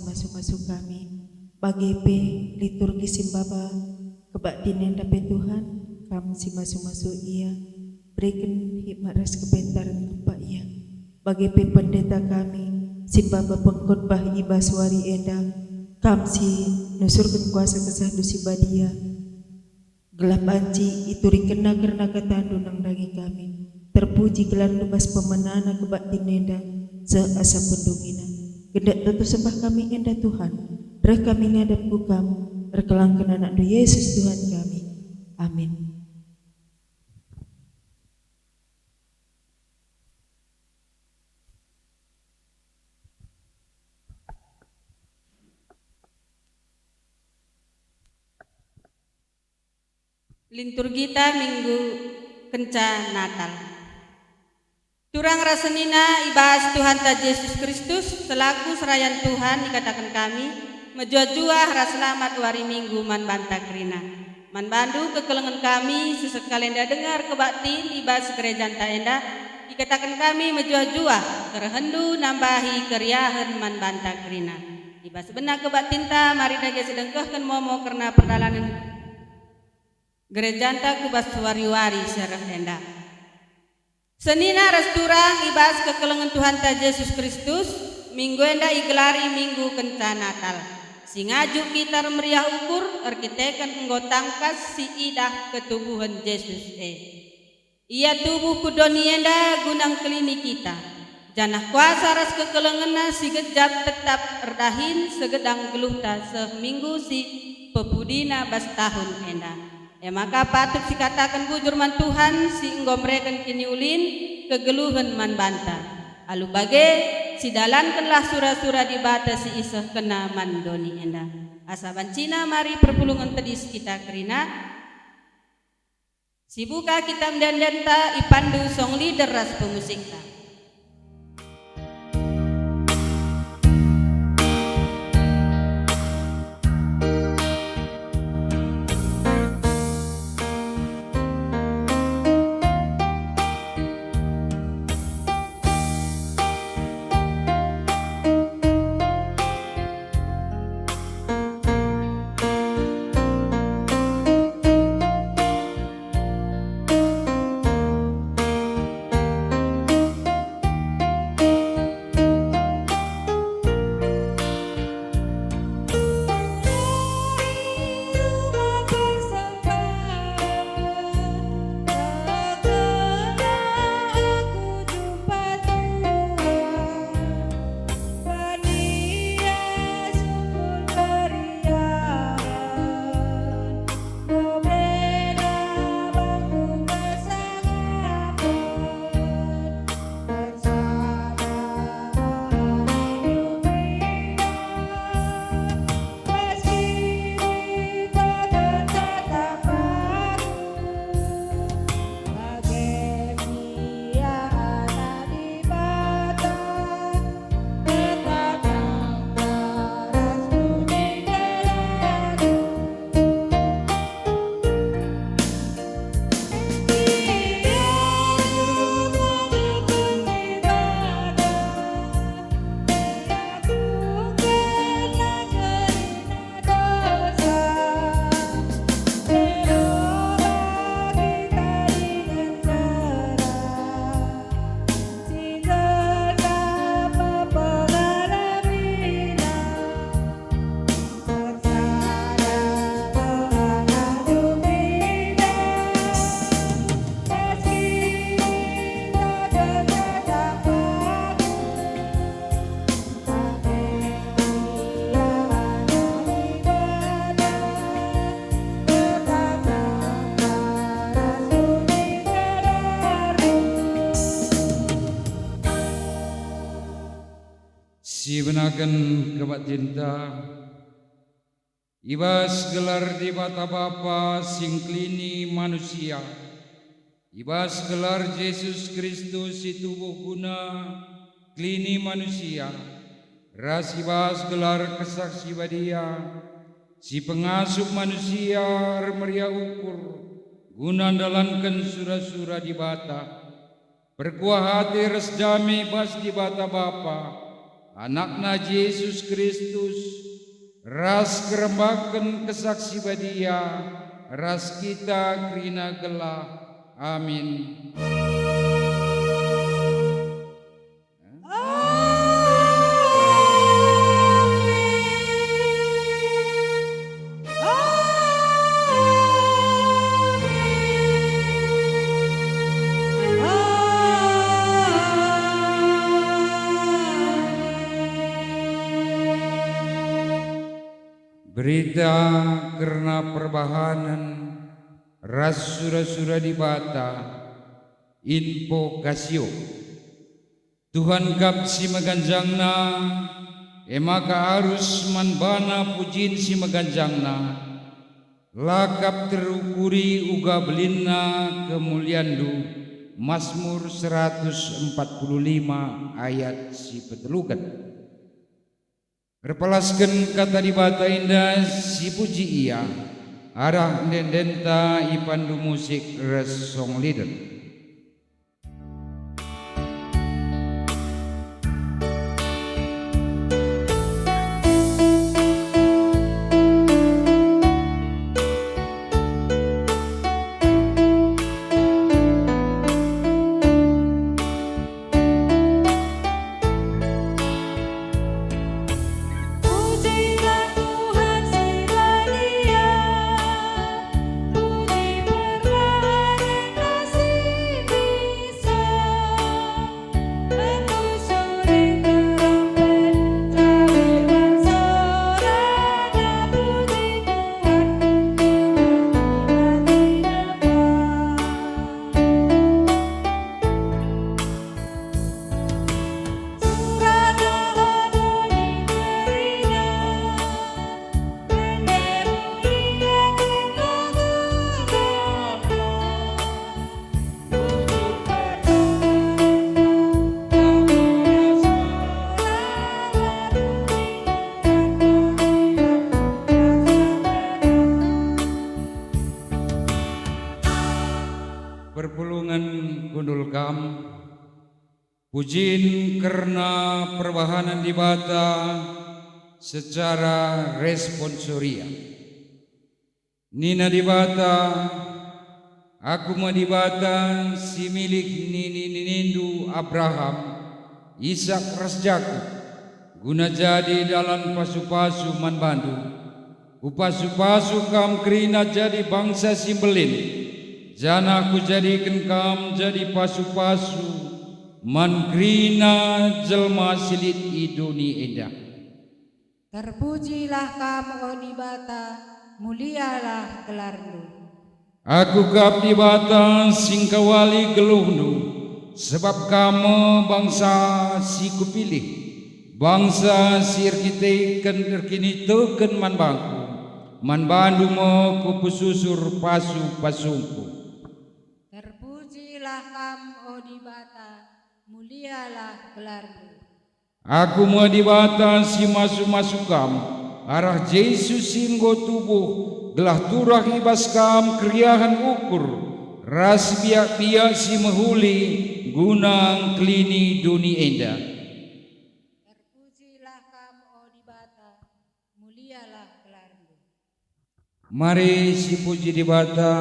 masuk kami. Bagi pe liturgi simbaba kebak dinen dapat Tuhan, kami si masuk ia. Berikan hikmat ras kebentaran kepak ia. Bagi pe pendeta kami, simbaba pengkhotbah iba suari enda, kami si nusurkan kuasa kesah dusi badia. Gelap anci ituri kena karena ketandu nang dagi kami. Terpuji gelar lubas pemenana kebak dinenda seasa pendungina. Gendak tentu sembah kami enda Tuhan. Reh kami ngadap kamu. Rekelangkan anak Yesus Tuhan kami. Amin. Liturgita Minggu Kenca Natal. Turang rasenina ibas Tuhan ta Yesus Kristus selaku serayan Tuhan dikatakan kami menjua-jua hara selamat wari Minggu man banta krina. Man bandu kekelengan kami sesekalian dengar kebakti ibas gereja ta enda dikatakan kami menjua-jua terhendu nambahi keriahan man banta krina. Ibas benak kebaktinta mari dage sedengkehkeun momo karena perdalanan gerejanta kubas wari-wari sereh enda. Senina resturang ibas kekelengan Tuhan ta Yesus Kristus minggu enda igelari Minggu Kenca Natal. Singaju kita meriah ukur arkiteken enggotangkas si idah ketubuhan Yesus Ia tubuh kudoni enda gunang kelini kita. Janah kuasa ras kekelengena si gejap tetap erdahin segedang geluhta seminggu si pepudina bas tahun enda. Maka patut sikatakan bujur man Tuhan si enggomreken kini ulin kegeluhan man banta. Alu bage si dalankanlah sura-sura di bata si iseh kena mandoni enda. Asaban Cina mari perpulungan tedis kita kerina. Si buka kita mendandanta ipandu song leader ras pemusikta. Si benaken kebat cinta ibas gelar di bata Bapa sing klini manusia. Ibas gelar Yesus Kristus si tubuh guna klini manusia. Ras ibas gelar kesaksi badia si pengasuh manusia meriah ukur guna dalankan sura-sura di bata. Berkuah hati res damai bas di bata Bapa. anakna Yesus Kristus, ras kerembakan kesaksi badia, ras kita krina gelah. Amin. Berita karena perbahanan ras sura-sura di bata info kasio Tuhan kap si maganjangna emaka arus manbana pujin si maganjangna lakap terukuri uga belinna kemuliandu Mazmur 145 ayat si petelugan. Repalaskan kata di bata indah si puji ia arah dendenta ipandu musik res song leader. Perpulungan kundul kam pujin karena perbahanan di bata secara responsoria. Nina di bata aku mau di bata si milik nindu Abraham Ishak Rasjaku guna jadi dalam pasu-pasu man bandu upasu-pasu kam krina jadi bangsa simbelin. Jana ku jadikan kam jadi pasu-pasu mangrina jelma silit iduni indah. Terpujilah kam o di bata, mulialah gelarmu. Aku kap di bata singkawali geluhnu, sebab kamu bangsa si kupilih, bangsa si kita terkini teken man bangku, man bandu mo kupususur pasu pasungku. Terpujilah kam o di bata, mulialah gelarmu. Aku mau di bata si masuk kam, arah Yesus singgo tubuh, gelah turah ibas kam kriahan ukur, ras biak-biak si mehuli, gunang klini duni endah. Terpujilah kam o di bata, mulialah gelarmu. Mari si puji di bata,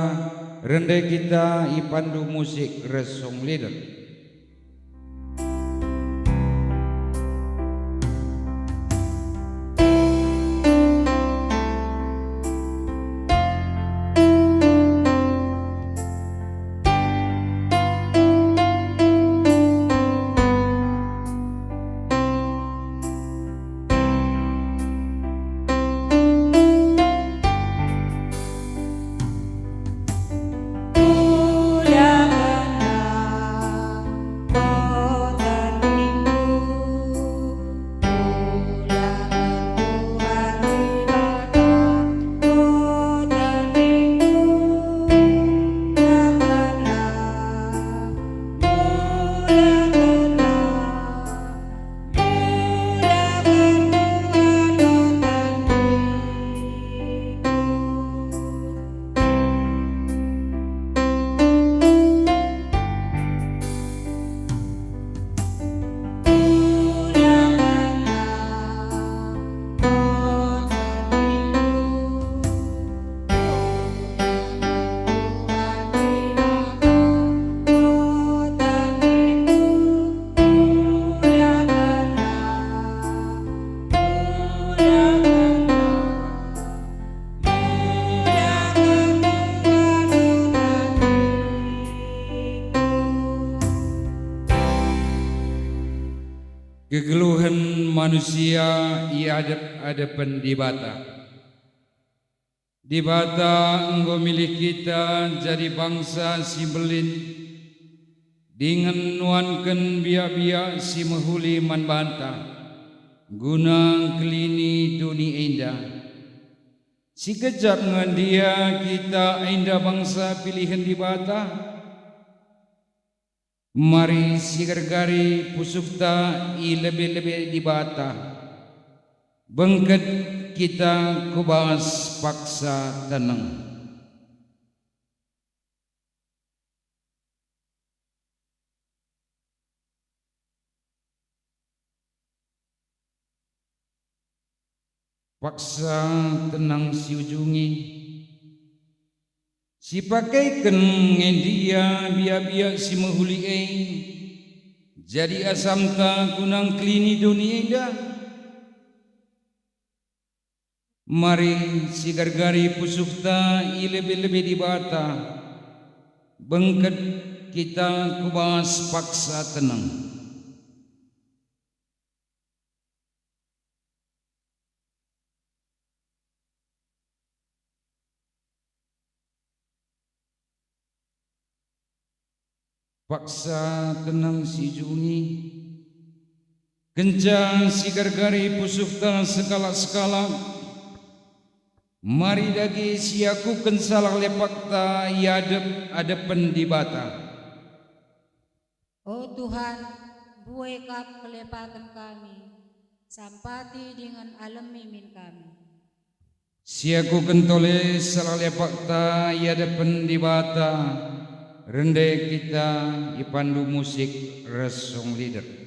rendai kita ipandu musik resong leader. kegeluhan manusia ia hadapan di bata. Di bata engkau milik kita jadi bangsa si belin, dengan nuankan biak-biak si mahuli man banta, guna kelini dunia indah. Si kejap ngan dia kita indah bangsa pilihan di bata. Mari si gargari pusukta i lebih-lebih di bata. Bengket kita kubas paksa tenang. Paksa tenang si ujungi, si pakaikan ngendia biak-biak si mahuli jadi asam ta kunang kelini dunia indah. Mari si gargari pusukta i lebih-lebih di bata. Bengket kita kubas paksa tenang. Paksa tenang si jungi, kencang si gargari pusukta sekala-sekala. Mari dagi si aku kensalah lepakta adepan di bata. Oh Tuhan, buai kap kelepatan kami, sampati dengan alam mimin kami. Si aku kentole salah lepakta adepan di bata. Rende kita ipandu musik resong leader.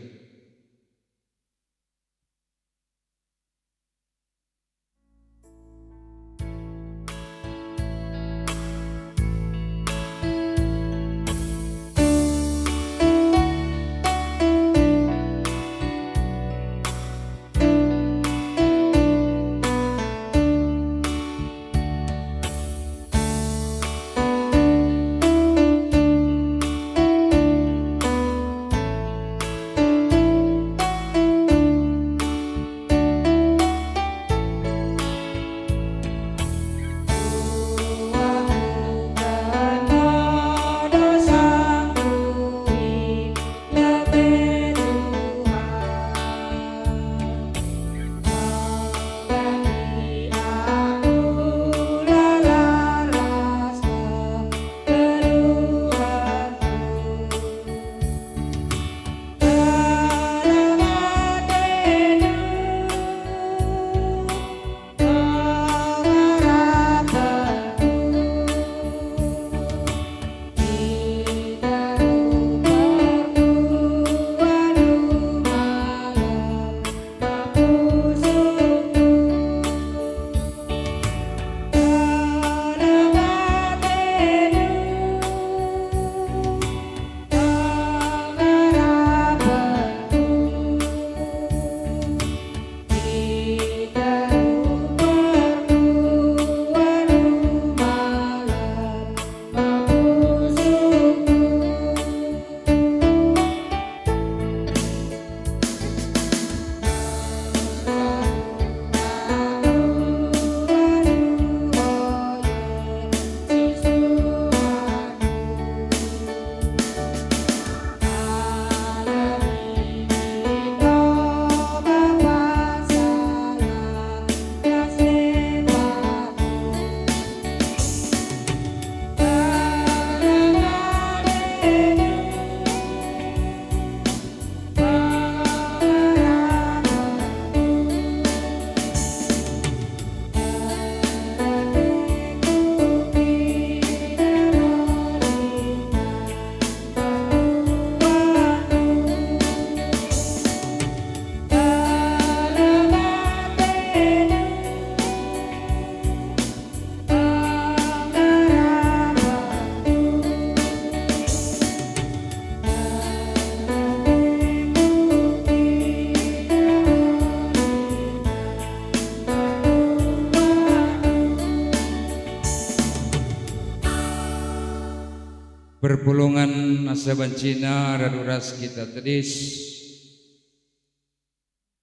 Perpulungan asa bancina raduras kita tedis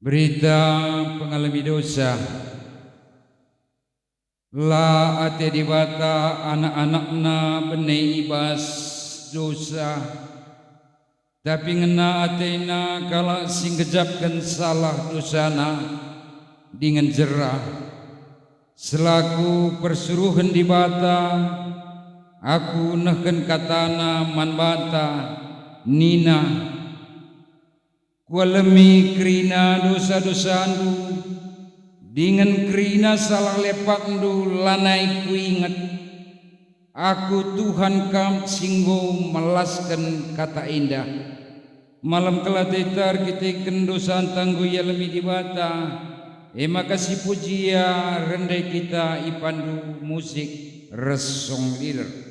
Berita pengalami dosa. La ate dibata anak-anakna benei ibas dosa, tapi ngena atena kala sing gejapkan salah dosana dengan jerah. Selaku persuruhan dibata, aku nehken katana manbata nina kualemi krina dosa-dosandu dengan krina salah lepakndu lanai kuingat aku Tuhan kam singgo melaskan kata indah malam kelatetar kita kendosan tangguh ya lebih dibata makasih pujia rendai kita ipandu musik resong leader.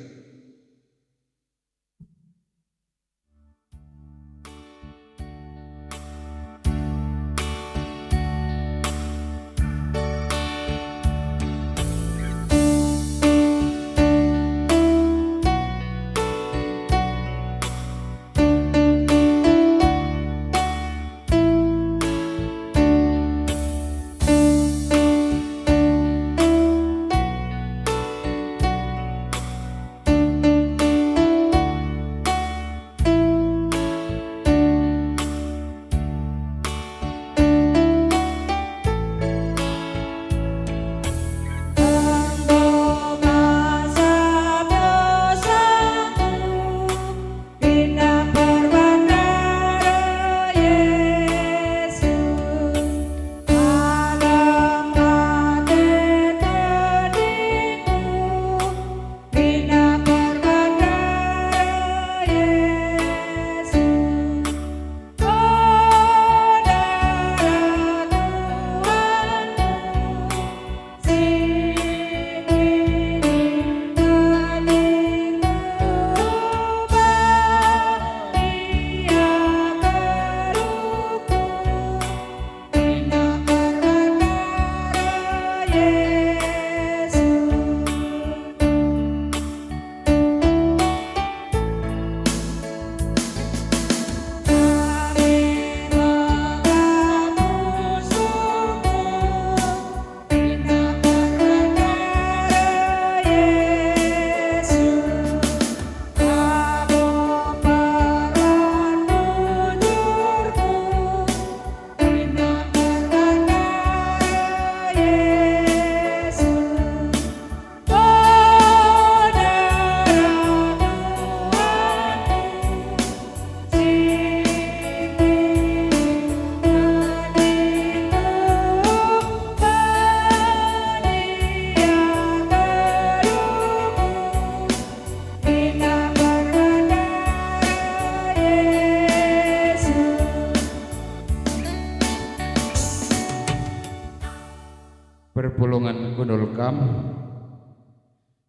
Perpulungan kudul kam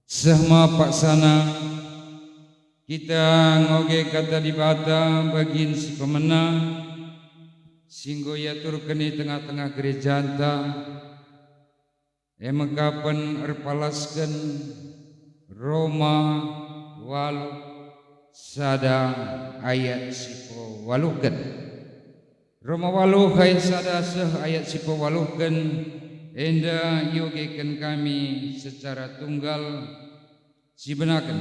sehma paksana kita ngoge kata dibata bagin si pemenang singgo yatur keni tengah-tengah gereja anta emekapan erpalaskan Roma walu sada ayat sipo walukan Roma walu hai sada seh ayat sipo walukan enda yogekan kami secara tunggal sibenakan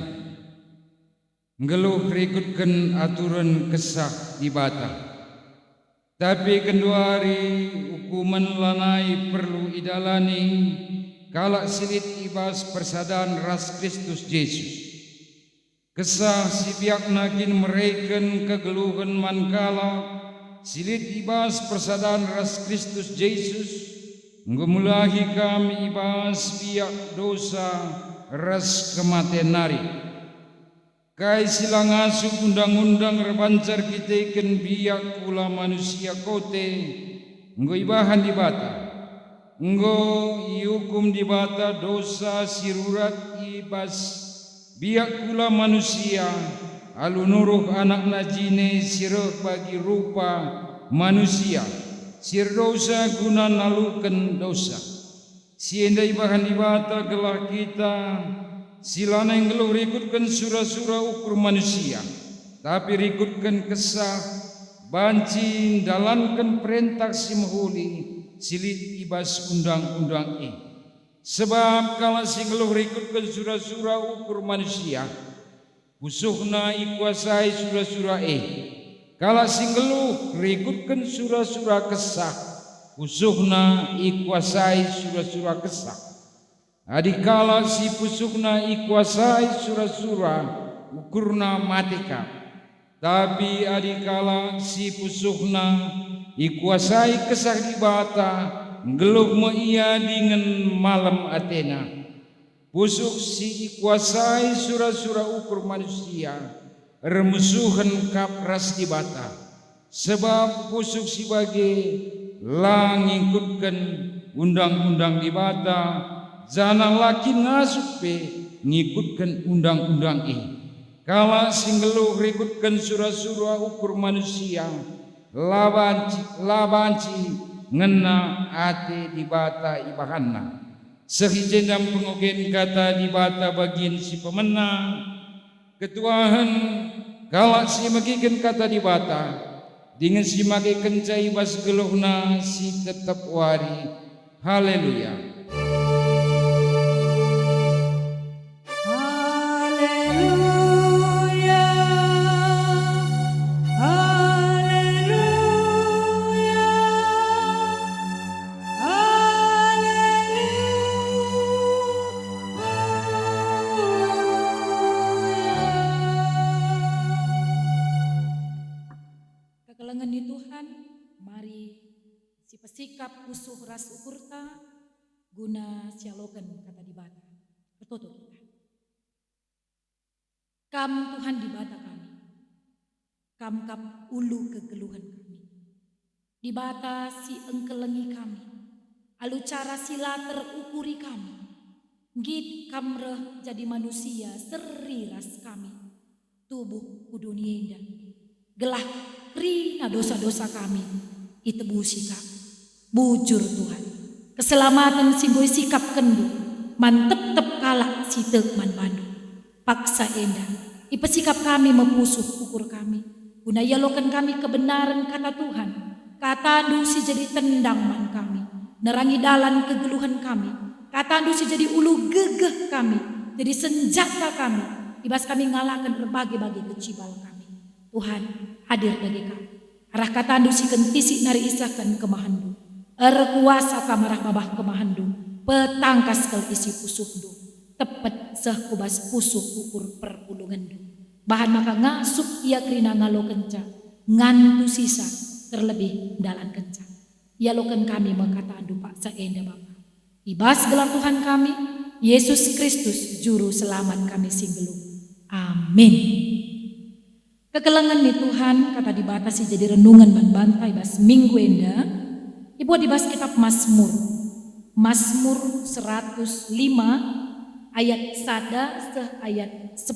ngeluh rikutkan aturan kesah dibata tapi kedua hari hukuman lanai perlu idalani kalak silit ibas persadaan ras Kristus Yesus kesah si biak nakin mereken kegeluhan mankala silit ibas persadaan ras Kristus Yesus ngemulahi kami ibas biak dosa ras kematian nari kai silang asup undang-undang rebancar kita ikan biak kula manusia kote nggo ibahan dibata nggo iukum dibata dosa sirurat ibas biak kula manusia alunuruh anak najine sirah bagi rupa manusia sir dosa guna nalukan dosa sienda ibahan dibata gelah kita silana yang geluh rikutkan surah-surah ukur manusia tapi rikutkan kesah banci dalankan perintah si mahuli silit ibas undang-undang sebab kalau si ngeluh ikutkan surah-surah ukur manusia pusuhna ikuasai surah-surah kalau si ngeluh ikutkan surah-surah kesah pusuhna ikuasai surah-surah kesah adikala si pusuhna ikuasai surah-surah ukurna matika tapi adikala si pusuhna ikuasai kesah di bata ngeluh ia dengan malam Athena pusuk si ikuasai surah-surah ukur manusia remusuhan kapras di bata sebab pusuk si bagi ngikutkan undang-undang di bata jangan laki ngasupe ngikutkan undang-undang kala singgeluh ngikutkan surah-surah ukur manusia labanci ngena ate di bata ibahanna sehijendam pengogen kata di bata bagian si pemenang ketuahan kala si magigen kata di bata dengan si magi kencai bas geluhna si tetap wari haleluya. Kekelengan di Tuhan, mari si pesikap usuh ras ukurta guna sialoken kata di bata. Bertutup kita. Kam Tuhan di bata kami. Kam kap ulu kegeluhan kami. Di bata si engkelengi kami. Alu cara sila terukuri kami. Git kamreh jadi manusia seri ras kami. Tubuh kudunia gelah rina dosa-dosa kami itebusi kami bujur Tuhan keselamatan si boy sikap kendu mantep tep kalak si tekman bandu paksa endah ipesikap kami mepusuh ukur kami guna yalokan kami kebenaran kata Tuhan kata andu si jadi tendang man kami nerangi dalan kegeluhan kami kata andu si jadi ulu gegeh kami jadi senjata kami ibas kami ngalahkan berbagai-bagai kecibal kami Tuhan hadir bagi kami. Arah kata andu si kentisi nari isakan kemahandu. Kuasa kamarah babah kemahandu. Petangkas kel isi pusuhdu. Tepet seh kubas pusuh ukur perpulungandu. Bahan maka ngasup ia kerina ngalo kenca. Ngantu sisa terlebih dalan kenca. Ia loken kami mengkata andu paksa enda Bapa. Ibas gelar Tuhan kami. Yesus Kristus juru selamat kami singgelu. Amin. Kekelengan di Tuhan kata dibatasi jadi renungan bantai bas minggu enda ibu dibahas kitab Mazmur 105 ayat sada se ayat 10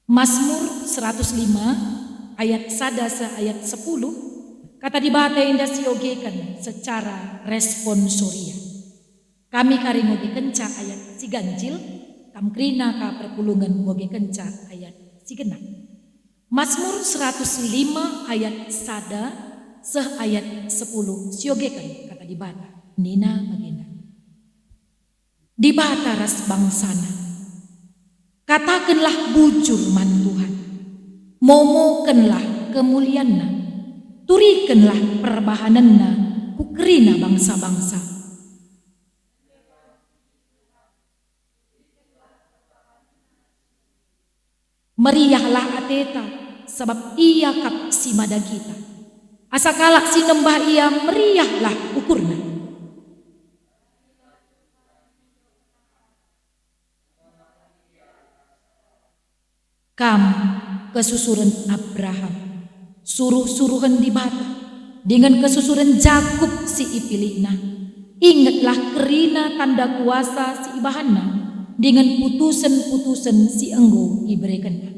Mazmur 105 ayat sada se ayat 10 kata dibata enda siogekan secara responsoria kami karingo kenca ayat si ganjil kam krina ka perpulungan ngoge kenca ayat si genap Mazmur 105 ayat sada seh ayat 10 siogekan kata dibata nina magenda dibata ras bangsana katakanlah bujur man Tuhan momokenlah kemulianna turikenlah perbahananna kukerina bangsa-bangsa meriahlah ateta sebab ia kap si madagita asakala si nembah ia meriahlah ukurna kam kesusuran Abraham suruh-suruhan di bata dengan kesusuran Jakub si ipilihna ingatlah kerina tanda kuasa si ibahanna dengan putusan-putusan si enggo iberikan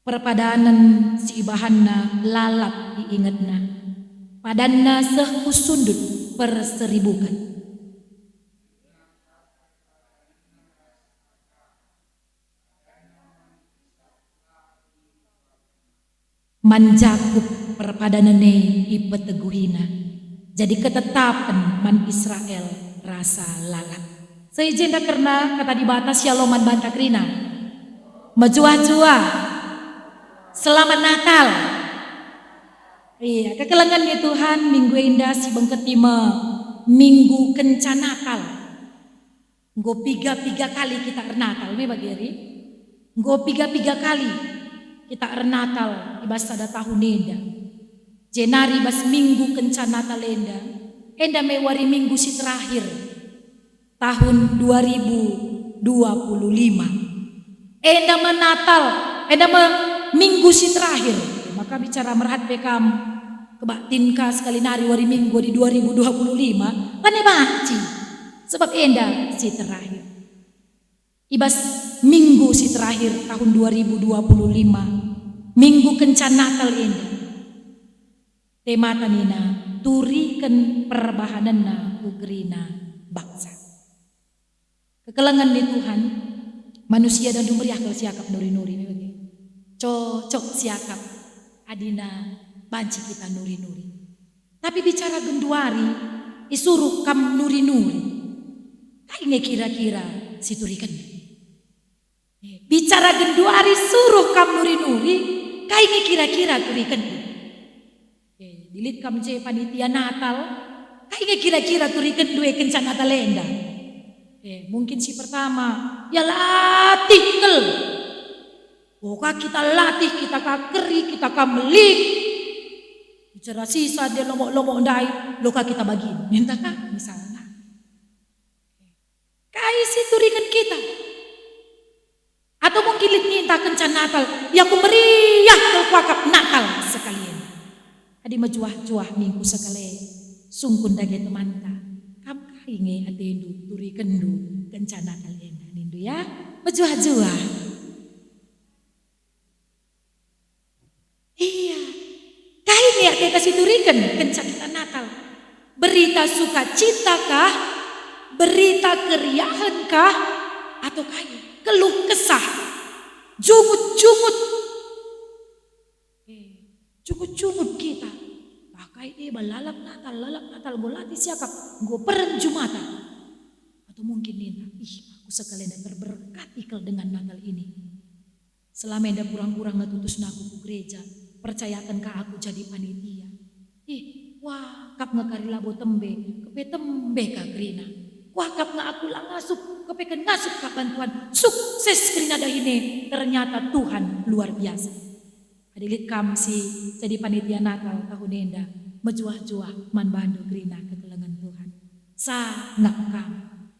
perpadanan si ibahanna lalap diingatna padanna seh kusundut perseribukan manjakup perpadanane ipeteguhina. Jadi ketetapan man Israel rasa lalat. Seijenda karena kata di batas Shalom man bantakrina. Majua-jua. Selamat Natal. Iya, kekelangan ya Tuhan minggu indah si bengketima minggu kencan Natal. Nggo piga kali kita Natal nih bageri. Nggo piga kali kita Natal ibas ada tahun enda. Jenari bas minggu kencan Natal enda mewari minggu si terakhir tahun 2025. Enda menatal, enda minggu si terakhir. Maka bicara merhat bekam kebatinka sekali nari wari minggu di 2025 kan baci. Sebab enda si terakhir. Ibas minggu si terakhir tahun 2025. Minggu kencan Natal enda. Tema tanina turikan perbahanana ugrina bangsa. Kekelangan di Tuhan manusia dan dumeriah kalau siakap nuri-nuri. Cocok siakap adina banci kita nuri-nuri. Tapi bicara genduari isuruh kam nuri-nuri. Kayaknya kira-kira siturikan. Bicara genduari suruh kam nuri-nuri. Kayaknya kira-kira turikan. Dilit kam je panitia Natal. Kayaknya kira-kira turikan dua kencan Natal enda. Mungkin si pertama ya latih kel. Boka kita latih, kita kakeri, kita kamelik. Bicara sisa dia lomok-lomok ndai, loka kita bagi. Minta kah misalnya. Kaisi turikan kita. Atau mungkin minta kencan Natal, ya ku meriah kelkuakap Natal sekalian. Adi majuah-juah minggu sekali. Sungkun dage teman ta. Kam kainge atendu turikan du kencan Natal enda nindu ya. Majuah-juah. Iya, kain ya kita kasih turikan kencan kita Natal. Berita sukacita kah? Berita keriahan kah? Atau kain keluh kesah? Jumut-jumut. Jumut-jumut kita. Pakai lalap Natal bolati siakap gue peren Jumatan. Atau mungkin nina, aku sekalian terberkati dengan Natal ini. Selama enda kurang-kurang ngatutus naku ku gereja, percayakan ka aku jadi panitia. Wah, kap ngakari labo tembe, kepe tembe ka Grina. Wah, kap nga aku lang ngasup, kepe kan ngasup ka bantuan. Sukses Grina dahine, ternyata Tuhan luar biasa. Adilit kam si jadi panitia Natal tahun enda, mejuah-juah man bandu Grina kekelengan Tuhan. Sangat kam,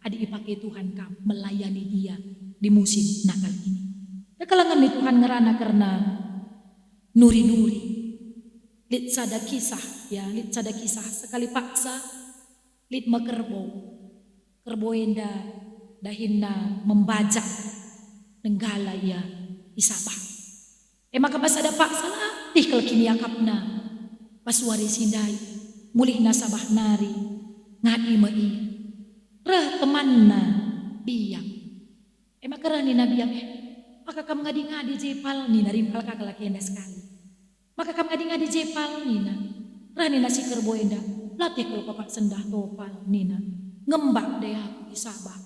adi ipake Tuhan kam melayani dia di musim Natal ini. Kekelangan di Tuhan ngerana karena nuri-nuri. Lit sada kisah ya, lit sada kisah sekali paksa lit makerbo. Kerbo enda dahinna membajak nenggala ya isabah. Maka pas ada paksa lah tikal kini akapna. Pas wari sindai mulih nasabah nari ngadi mai. Reh temanna biang. Maka reh nina biang maka kam ngadi-ngadi jepal nina rimpal kakalaki enda sekali. Maka kam ngadi-ngadi jepal nina. Rani nasi kerbo enda. Latih kalau papak sendah topal nina. Ngembak deh aku isabah.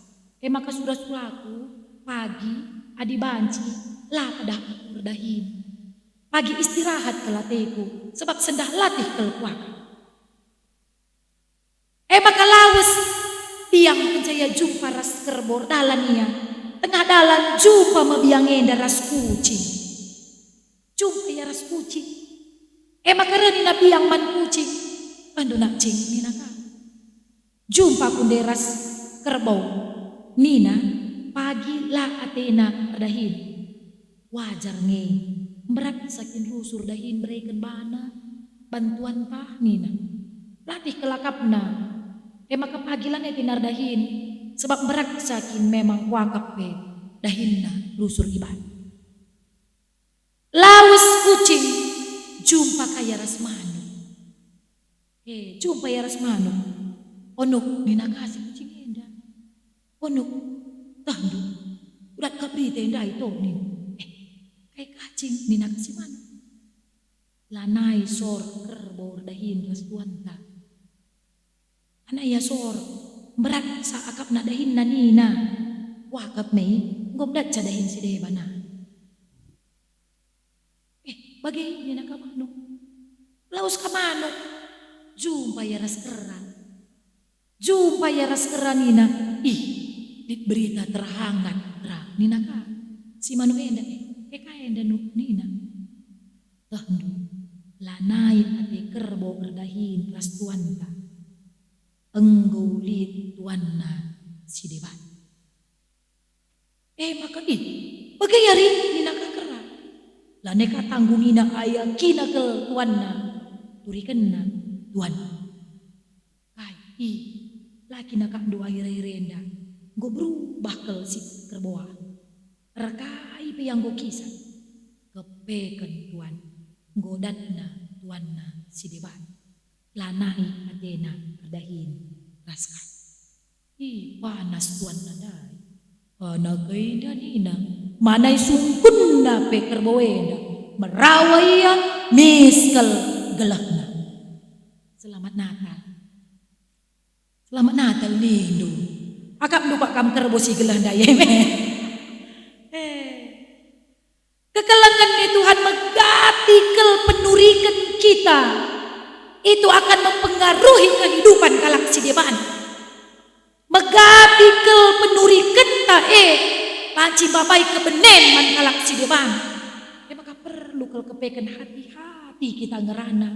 Maka surah-surahku pagi adi banci lah kedah berdahin. Pagi istirahat ke lateku sebab sendah latih kelkuak. Maka lawas tiang pencaya jumpa ras kerbor dalannya. Tengah dalan jumpa mabiang enda ras kucing. Jumpa ya ras kucing. Maka rani nabi yang man kucing. Ando nak cing nina ka. Jumpa kunde ras kerbau. Nina pagi la atena dahin. Wajar nge. Berat sakin rusur dahin berikan bana. Bantuan tah nina. Latih kelakapna. Maka pagilan etinar dahin. Sebab berat sakin memang wakap pe dahinna lusur ibadah. Lawas kucing jumpa kaya rasmanu. Jumpa ya rasmanu. Onuk nina kasih kucing enda. Onuk tandu. Urat kabri tenda itu nih. Kayak kacing nina kasih manu. lanai sor kerbor dahin restuanta. Anak ya sor berat sa akap na dahin na nina. Wakap may ngomdat sa dahin si debana. Bagay nina kamano. Laos kamano. Jumpa ya ras keran. Jumpa ya ras keran nina. Dit berita terhangat ra nina ka. Si manu enda enda nu nina. Tahndu lanai ate kerbo kerdahin ras tuanta. Enggulit tuanna si debat. Maka bagay yari nina ka kera. Lane ka tanggungina ayah kina ke tuanna. Turikan na tuan. Kai laki na ka doa ire-irenda. Go berubah ke si kerboa. Rakai pe yang go kisah. Kepekan tuan. Godatna tuanna si debat. Lanai adena kerdahin raskan. Panas tuanna dai. Anak kaida nina. Manay sungkun na pe kerboenda. Merawaya miskel gelahna. Selamat Natal. Selamat Natal Lindo. Akap lupa kam kerbo si gelah daya. Kekelangan ni Tuhan megatikel penurikan kita. Itu akan mempengaruhi kehidupan kalak si depan. Megatikel penurikan ta panci babai kebenen man kalak si depan. Maka perlu kel kepekan hati-hati kita ngerana.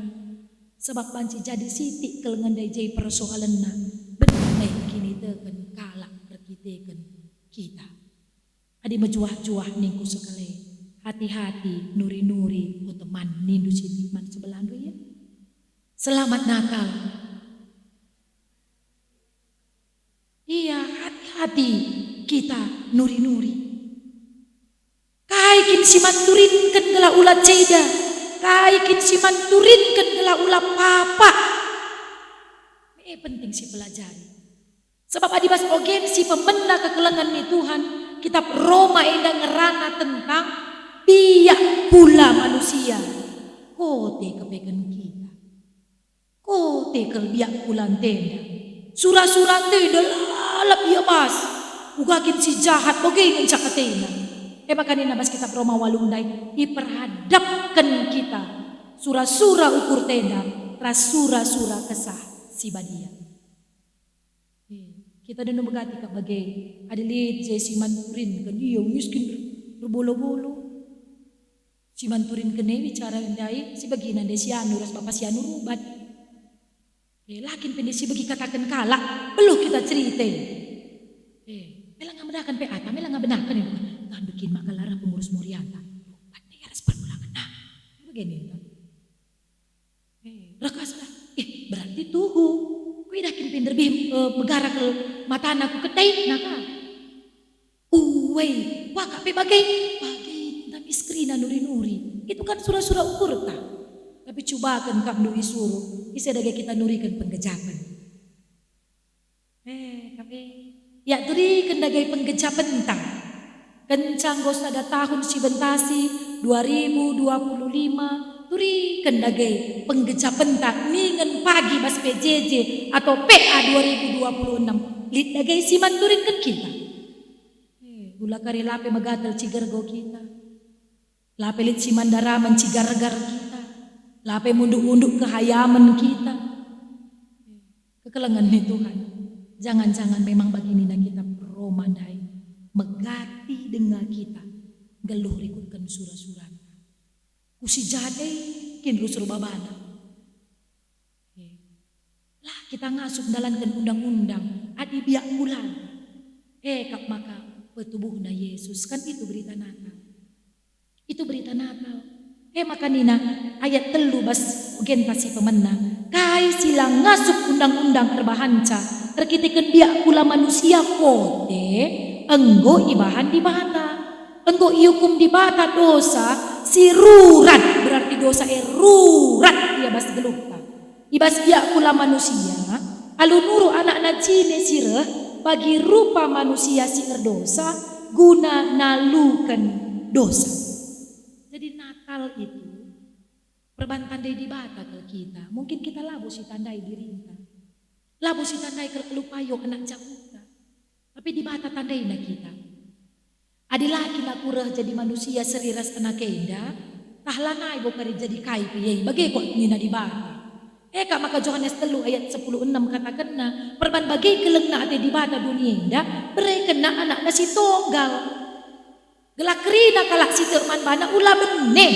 Sebab panci jadi sitik kel ngendai jai persoalanna. Benar kini teken kalak berkitekan kita. Adi mejuah-juah ningku sekali. Hati-hati nuri-nuri ku teman nindu sitik man sebelah ya. Selamat Natal. Iya, hati-hati kita nuri-nuri. Kaikin si manturin kan gela ulat ceda. Kaikin si manturin kan gela ulat papa. Penting si pelajari. Sebab adibas ogen si pemenda kekelengan ni Tuhan. Kitab Roma enda ngerana tentang biak pula manusia. Kote kepekan kita. Kote kel biak pulan tenda. Surah-surah tenda lalap ya bas. Ugakin si jahat bogeng cakatena. Makanina bas kitab Roma walundai diperhadapkan kita. Surah-surah ukur tenda. Ras surah-surah kesah si badia. Kita dan begati kak bagai adilit si manturin kan dia miskin berbolo-bolo. Si manturin kene bicara ndai si baginan de si anu ras bapak si anu rubat. Lakin pendek si bagi katakan kalak belum kita cerita. Melang ngabedakan PA, melang ngabedakan itu. Ngan bikin makalara pengurus Moriata. Pati harus permulangan. Nah, begini kan. Rakaslah. Berarti tuhu. Kui dakin pinter bim megara ke mata anakku kedai naka. Wah kape bagai tapi skrina nuri-nuri. Itu kan surah-surah ukur tak. Tapi cobakan kak nuri suruh. Bisa dagai kita nurikan penggejapan. Kape. Ya turi kendagai penggejapan entah. Kencang gos ada tahun si bentasi 2025. Turi kendagai penggejapan tak ningen pagi bas PJJ atau PA 2026. Lit dagai si manturin kan kita. Gula kari lape magatal cigargo kita. Lape lit si mandara mencigar-gar kita. Lape munduk-unduk kehayaman kita. Kekelengan nih Tuhan. Jangan-jangan memang begini na kita romandai. Megati dengan kita. Geluh rikutkan surah-surah. Kusi jade kin rusur babana. Lah kita ngasup dalankan undang-undang. Adi biak bulan. Kap maka petubuhna Yesus. Kan itu berita Natal. Itu berita Natal. Maka nina ayat telu bas gentasi pemenang. Kai silang ngasup undang-undang terbahanca. Terkitikan biak pula manusia kote. Enggo ibahan di bata. Enggo iukum di bata dosa. Si rurat berarti dosa rurat dia bas gelukta. Ibas biak pula manusia. Alu nuru anak najine sireh. Bagi rupa manusia si dosa. Guna nalukan dosa. Jadi Natal itu Perban tandai di bata ke kita. Mungkin kita labu si tandai diri kita. Labu si tandai ke lupayo anak jamuta. Tapi di bata tandai na kita. Adilaki na kurah jadi manusia seriras anak kenda. Tahlanai bokari jadi kai piyai. Bagi kok nina di bata. Eka maka Yohanes 3 ayat 16 katakan na. Perban bagi keleng na ate di bata dunia inda. Bereken na anak na si tonggal. Gelakrina kalak si terman bana ulah benih.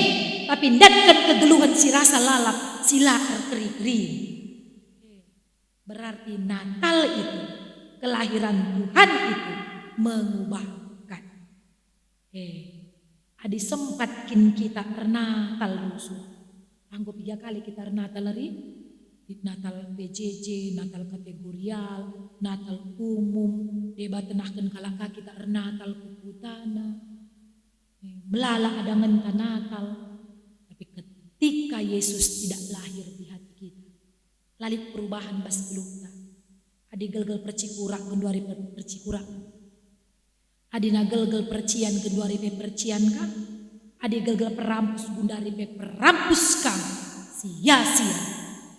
Tapi ndatkan kegeluhan si rasa lalap sila keri-keri. Berarti Natal itu, kelahiran Tuhan itu mengubahkan. Adi sempatkin kita Natal rusuh. Anggap 3 kali kita Natal lari. Natal PJJ, Natal kategorial, Natal umum, debat tenahkan kalaka kita Natal kukutana. Melala ada ngenta Natal. Tapi ketika Yesus tidak lahir di hati kita, lalit perubahan bas gelukta. Adi gelgel percikurak genduari percikurak. Adi na gelgel percian genduari percian kan. Adi gelgel perampus gundari perampus kan. Sia-sia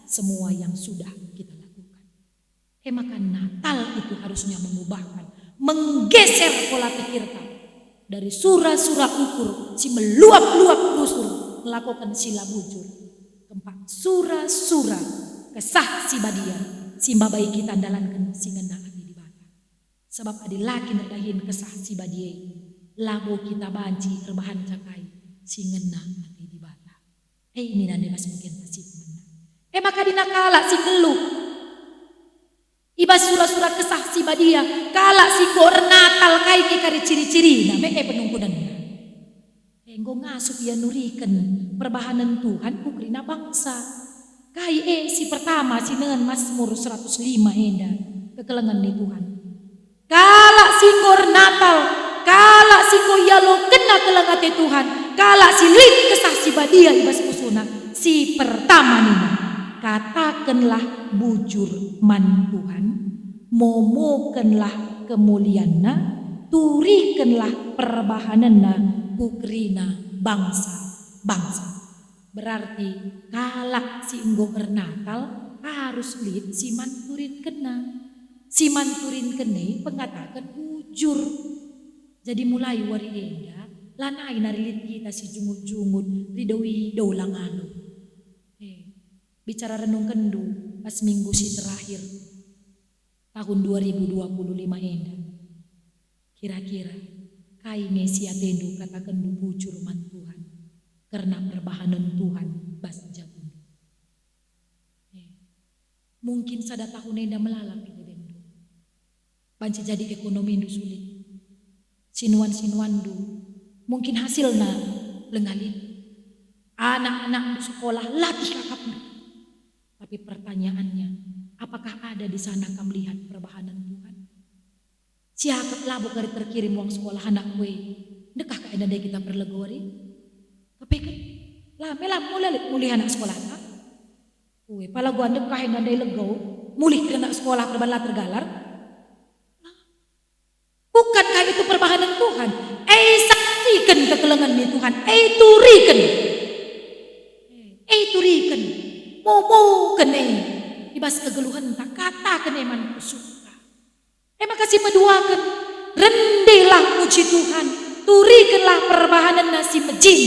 semua yang sudah kita lakukan. Maka Natal itu harusnya mengubahkan, menggeser pola pikir kita dari surah-surah ukur si meluap-luap rusur melakukan sila bujur keempat surah-surah kesah si badia si babai kita andalankan si ngena adi di bata sebab adi laki nerdahin kesah si badia labo kita banci rebahan cakai si ngena adi di bata ini nande mas mungkin masih maka dinakala si geluh ibas surah-surah kesah si badia kalak si kor Natal kai kari ciri-ciri nah penungkunan enggo ngasup ya nurikan perbahanan Tuhan kukrina bangsa kai si pertama si dengan Mazmur 105 enda kekelengan ni Tuhan kalak si kor Natal kalak si ko yalo kena kelengate Tuhan kalak si lit kesah si badia ibas kusuna si pertama nina katakanlah bujur man Tuhan, momokenlah kemuliaanna, turikanlah perbahananna, pukrina bangsa-bangsa. Berarti kalak si enggo bernatal harus lihat si manturin kena. Si manturin kene pengatakan bujur. Jadi mulai wari enda, lanai narilit kita si jungut-jungut, ridawi daulang anu. Bicara renung kendu pas minggu si terakhir tahun 2025 enda. Kira-kira kai ngesi atendu kata kendu bujur man Tuhan karena perbahanan Tuhan bas jabun. Mungkin sada tahun enda melalap itu dendu. Banci jadi ekonomi ndu sulit. Sinuan-sinuan du mungkin hasilna lengalin. Anak-anak di sekolah lagi kakap. Tapi pertanyaannya, apakah ada di sana kamu lihat perbahanan Tuhan? Siapa labu kari terkirim uang sekolah anak gue? Dekah ka enda kita perlegori? Tapi kan, lah mulih anak sekolah tak? Gue pala gua dekah enda legau, mulih ke anak sekolah perbalah tergalar. Bukankah itu perbahanan Tuhan? Saksikan kekelengan ni Tuhan, turikan. Turikan. Momo kene ibas kegeluhan tak kata kene man suka. Makasih meduakan rendilah puji Tuhan, turikanlah perbahanan nasi mejin.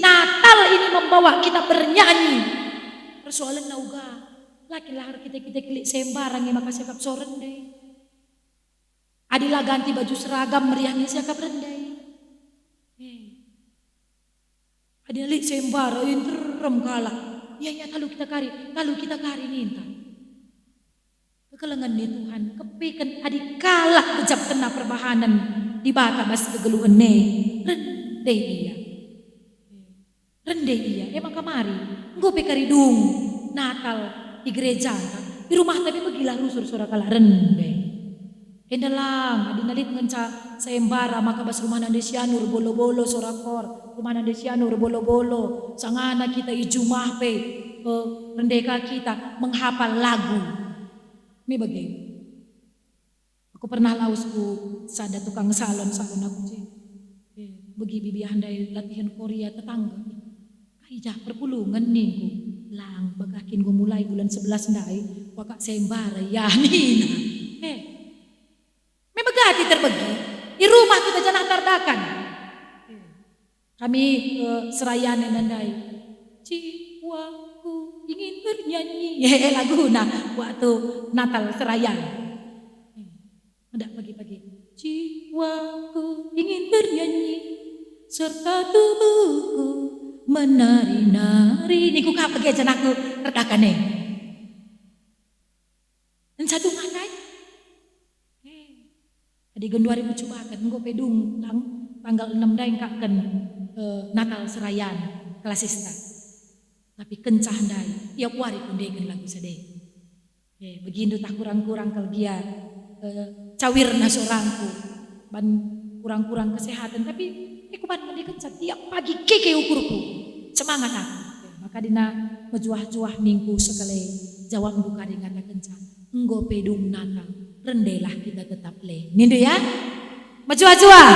Natal ini membawa kita bernyanyi. Persoalan nauga, laki lahar kita kilik sembarang yang makasih kap soren deh. Adilah ganti baju seragam meriahnya siakap rendai. Adilah lik sembarang yang terem kalah. Ya kalau kita kari ninta. Kekelengan ni Tuhan, kepikan adik kalak kejap kena perbahanan di bata bas kegeluhan ne. Rende iya. Emang kamari, engkau pekari dung Natal di gereja, di rumah tapi begilah rusur suara kalah rende. Endalang, adi nalit ngenca sayembara maka bas rumah nande sianur bolo-bolo sorakor, rumah nande sianur bolo-bolo, sangana kita ijumah pe rendeka kita menghafal lagu. Mi bagi. Aku pernah lausku sada tukang salon aku sih. Begi bibi handai latihan Korea tetangga. Kai Ijah perpulungan nih ku lang bagakin gue mulai bulan 11 ndai wakak sembara ya nina. Me begati terbagi di rumah kita jangan tardakan. Kami serayan nandai. Jiwaku ingin bernyanyi. Lagu waktu Natal serayan. Ada pagi-pagi. Jiwaku ingin bernyanyi serta tubuhku menari-nari. Niku kapag aja aku terdakan nih. Dan satu makai. Di gen 2000 coba kan gue pedung tanggal 6 daeng kaken Natal serayan kelasista. Tapi kencah dai tiap hari pun degen lagu sedih. Begitu tak kurang-kurang kelgia cawir nasorangku ban kurang-kurang kesehatan tapi kuman mandi kencah tiap pagi keke ukurku semangat aku. Maka dina mejuah-juah minggu sekali jawab buka dengan kencah enggo pedung Natal rendelah kita tetap le. Nindu ya. Mejuah-juah.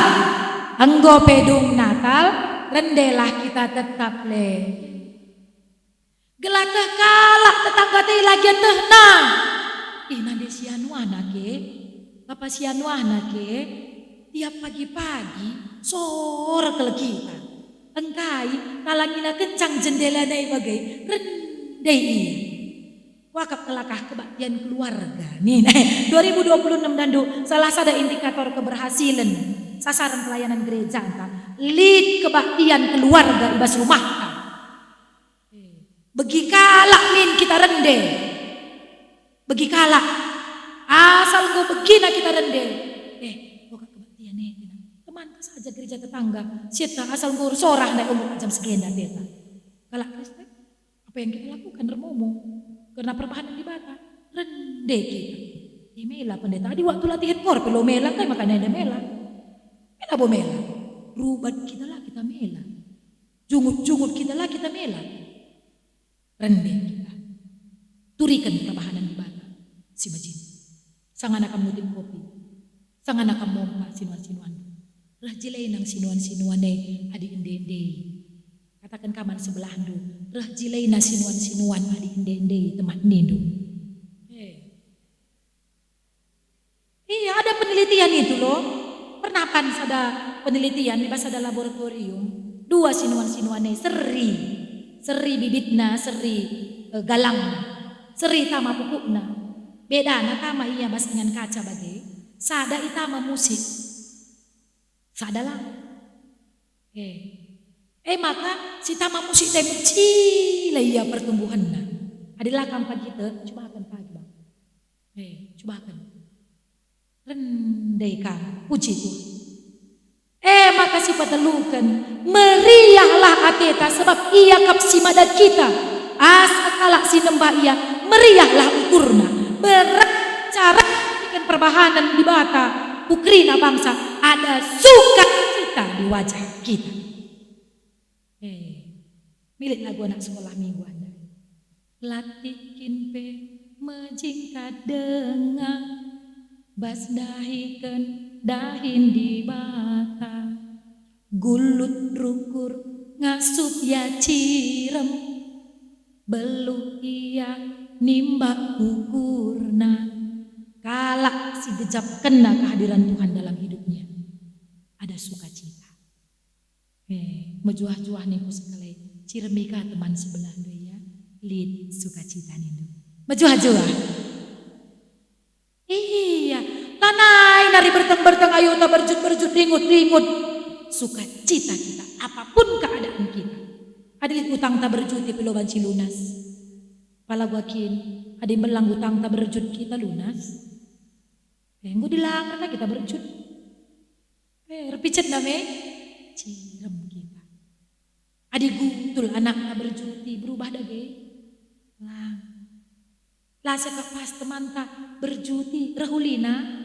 Enggo pedung Natal rendelah kita tetap le. Gelatah kalak tetangga teh lagi teh nah. Nande sianu anake. Apa sianu anake? Tiap pagi-pagi sore ke kita. Engkai nalangina kencang jendela dai bagai rendai iya. Wakaf kelakah kebaktian keluarga. Nih 2026 dandu salah satu indikator keberhasilan sasaran pelayanan gereja kan lead kebaktian keluarga ibas rumah kan. Begi kalak min kita rende. Begi kalak asal gue begina kita rende. Wakaf kebaktian nih teman saja gereja tetangga. Sieta asal gue sorah naik umur jam segenda teta. Kalak Kristen apa yang kita lakukan remomo. Karena perbahanan di bata rende kita. Mela pendeta di waktu latihan korpe lo mela kan makanya ada mela. Mela bo mela. Rubat kita lah kita mela. Jungut-jungut kita lah kita mela. Rende kita. Turikan perbahanan di bata. Si majin. Sangan akan mutin kopi. Sangan akan mompa sinuan-sinuan. Rajilai nang sinuan-sinuane adi ende-ende. Katakan kaman sebelah ndu. Rah jilai na sinuan-sinuan adi ende-ende teman nindu. Iya ada penelitian itu loh. Pernah kan ada penelitian di bahasa laboratorium. 2 sinuan-sinuane seri. Seri bibitna, seri galang. Seri tama pupukna. Beda na tama iya bas dengan kaca bagai. Sada itama musik. Sadalah. Maka si tama musik teh cile iya pertumbuhanna. Adalah kampan kita coba akan pagi bang. Coba akan. Rendeka puji Tuhan. Maka si patelukan meriahlah ateta sebab ia kapsimada kita. Asakala sinembah ia meriahlah ukurna. Bercara bikin perbahanan di bata ukrina bangsa ada sukacita di wajah kita. Milik lagu anak sekolah minggu Anda. Latikin pe menjingkat dengar bas dahikan dahin di bata gulut rukur ngasup ya cirem beluh iya nimbak ukurna kalak si gejap kena kehadiran Tuhan dalam hidupnya ada sukacita. Mejuah-juah niku sekali ciremika teman sebelah ya lid sukacita niku mejuah-juah. Iya tanai nari berteng-berteng ayo ta berjut-berjut ringut-ringut sukacita kita apapun keadaan kita. Adilit utang ta berjut ti peloban si lunas. Palaguakin adi melang utang ta berjut kita lunas. Enggo dilangan na kita berjut. Repicet name cirem kita. Adi gutul anak ta berjuti berubah dage. Lasa kepas teman tak berjuti rahulina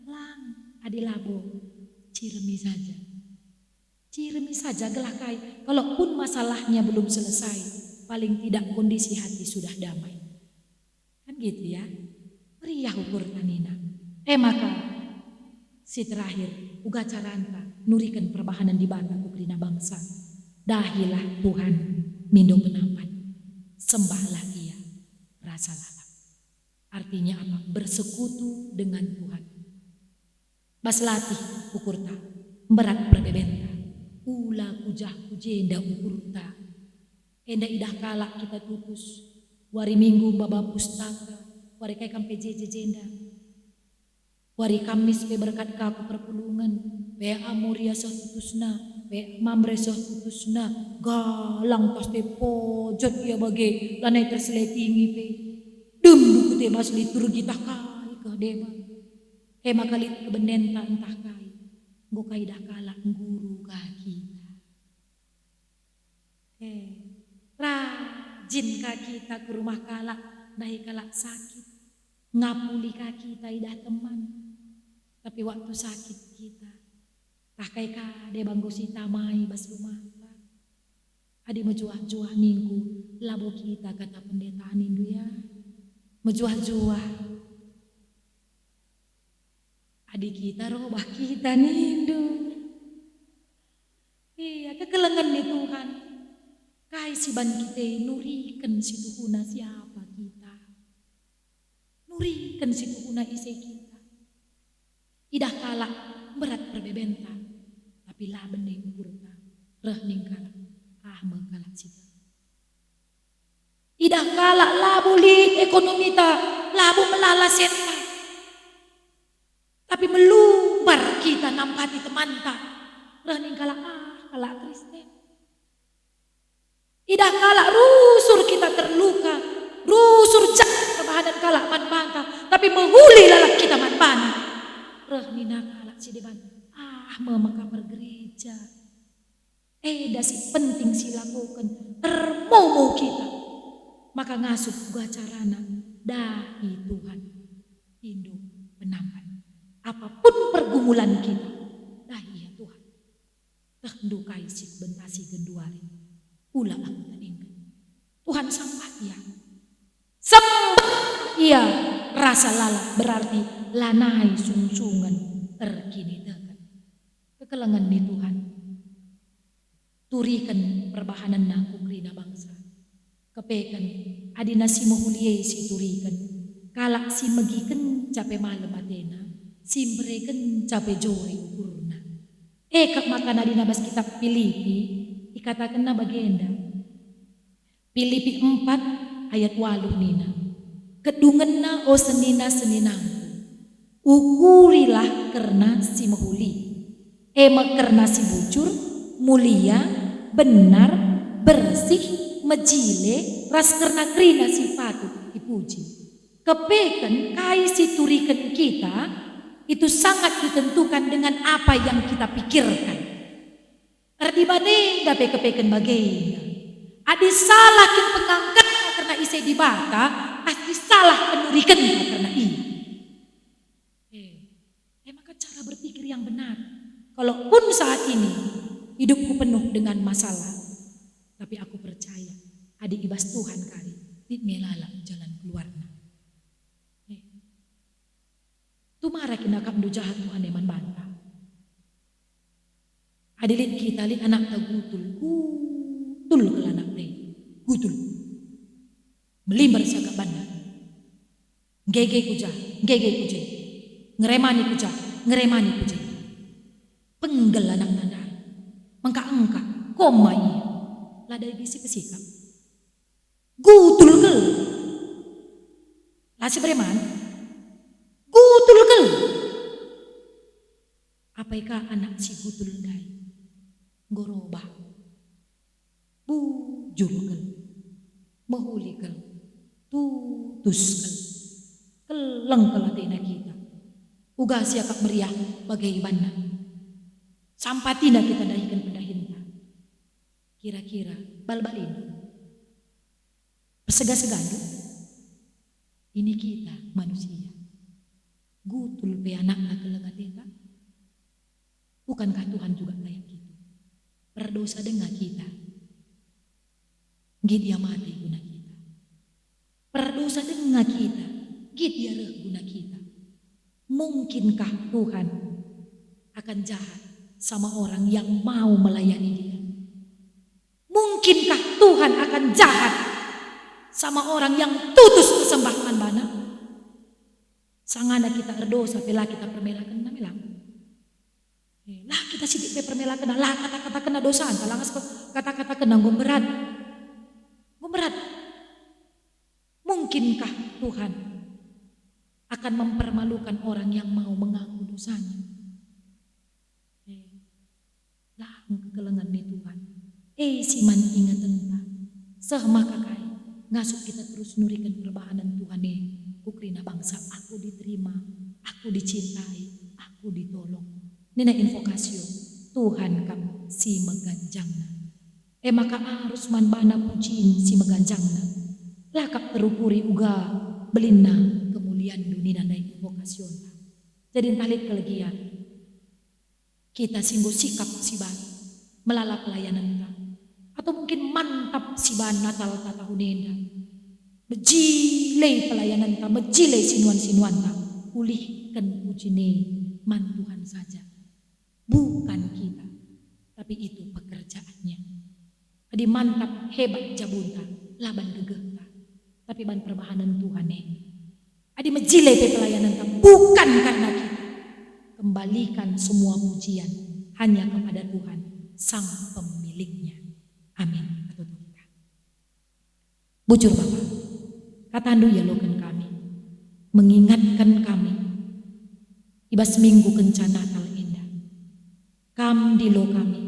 lang adi labo ciremi saja gelakai kalaupun masalahnya belum selesai paling tidak kondisi hati sudah damai kan gitu ya meriah ukur tanina maka si terakhir uga caranta nurikan perbahanan di bata ukrina bangsa dahilah Tuhan mindo penampan. Sembahlah ia, rasa lalap. Artinya apa? Bersekutu dengan Tuhan. Bas latih ukurta, berat berbebenta. Ula kujah kujenda ukurta. Enda idah kalak kita tutus. Wari minggu baba pustaka. Wari kai kampe jeje jenda. Wari kamis pe berkat kaku perpulungan. Pe amuria soh tutusna. Pe mamre soh tutusna. Galang tas te pojot ia bagi. Lanai terseletingi pe. Dem duku te mas liturgi tak kai ke dema. Hema kalit kebenenta entah kai. Nggo kai dah kalak guru kah kita. Rajin kah kita ke rumah kalak. Nahi kalak sakit. Ngapuli kah kita idah teman. Tapi waktu sakit kita. Tah kai kah de banggo sita mai bas rumah. Adi mejuah-juah minggu. Labo kita kata pendeta nindu ya. Mejuah-juah. Adik kita robah kita nindu. Iya kekelengan nih Tuhan. Kai si ban kita nurikan si Tuhuna siapa kita. Nurikan si Tuhuna isi kita. Idah kalak berat berbebenta. Tapi lah bening urta. Rehning kalak. Kalak sita. Idah kalak labu li ekonomi ta. Labu melala senta. Tapi melubar kita nampati teman tak. Rening kalak kalak Kristen. Idah kalak rusur kita terluka. Rusur jak kebahanan kalak manbanta. Tapi menghuli lalak kita manbana. Rehnina kalak si deban. Memaka bergereja. Dah si penting si lakukan. Termomo kita. Maka ngasup gua carana. Dahi Tuhan. Hindu penampan. Apapun pergumulan kita. Dah iya Tuhan. Terdukai si bentasi genduari. Ulah aku teningkan. Tuhan sembah ia. Sembah ia. Rasa lalap berarti lanai sungsungan. Terkini dekat. Kekelengan nih Tuhan. Turikan perbahanan naku kerina bangsa. Kepekan adina si muhuliye si turikan. Kalak si megiken cape malam adena. Simbreken cape jori ukurna. Kak makan adina bas kitab Filipi. Dikatakan na bagenda. Filipi 4 ayat 8 nina. Kedungen na o senina-seninangku. Ukurilah karena si mahuli. Karena si bujur, mulia, benar, bersih, mejile, ras karena krina si patut dipuji. Kepekan kai si turikan kita itu sangat ditentukan dengan apa yang kita pikirkan. Arti bade dape kepekan bagainya. Adi salah kin pengangkat karena isi dibata, adi salah penurikan karena iya. Maka cara berpikir yang benar. Kalaupun saat ini hidupku penuh dengan masalah, tapi aku percaya adik ibas Tuhan kali melala jalan keluarnya. Tu marah kina kam du jahat Tuhan eman bantah. Adilit kita lit anak ta gutul ke anak re gutul melimbar siagak banda ngege kuja ngeremani kuja penggel anak nanda mengka koma iya lah dari bisi pesikap gutul ke lah si bereman gutul ke apaikah anak si gutul dai gorobah bujurkan mahulikan tutuskan keleng kelatena kita uga siakak meriah bagaimana sampatina kita dahikan pendahinta kira-kira bal-balin pesega-segando ini kita manusia gutul pe anak kelengateta bukankah Tuhan juga layak kita berdosa dengan kita. Gid dia mati guna kita. Berdosa dengan kita. Gid dia reh guna kita. Mungkinkah Tuhan akan jahat sama orang yang mau melayani dia? Mungkinkah Tuhan Tuhan akan jahat sama orang yang tutus kesembahan bana. Sangana kita berdosa pela kita permelakan namilang. Lah kita sidik pe permelakan lah kata-kata kena dosa lah kata-kata kena berat. Berat. Mungkinkah Tuhan akan mempermalukan orang yang mau mengaku dosanya? Lah kekelengan ni Tuhan. Siman ingat tentang seh maka kai ngasuk kita terus nurikan perbahanan Tuhan kukrina bangsa aku diterima, aku dicintai, aku ditolong. Nina invokasio Tuhan kam si meganjangna. Maka harus manbana pujiin si meganjangna. Lakap terukuri uga belina kemuliaan dunia na invokasio. Jadi talit kelegian kita singgo sikap si ban melala pelayanan kita. Atau mungkin mantap si ban Natal tata hunenda. Mejilei pelayanan ta, mejilei sinuan-sinuan ta. Pulihkan pujine man Tuhan saja. Bukan kita, tapi itu pekerjaannya. Adi mantap hebat jabunta, laban gegehta. Tapi ban perbahanan Tuhan Adi mejilei pe pelayanan ta, bukan karena kita. Kembalikan semua pujian hanya kepada Tuhan, sang pemiliknya. Amin. Bujur Bapak, katandu ya lokan kami, mengingatkan kami, ibas minggu kencan Natal indah. Kam di lo kami,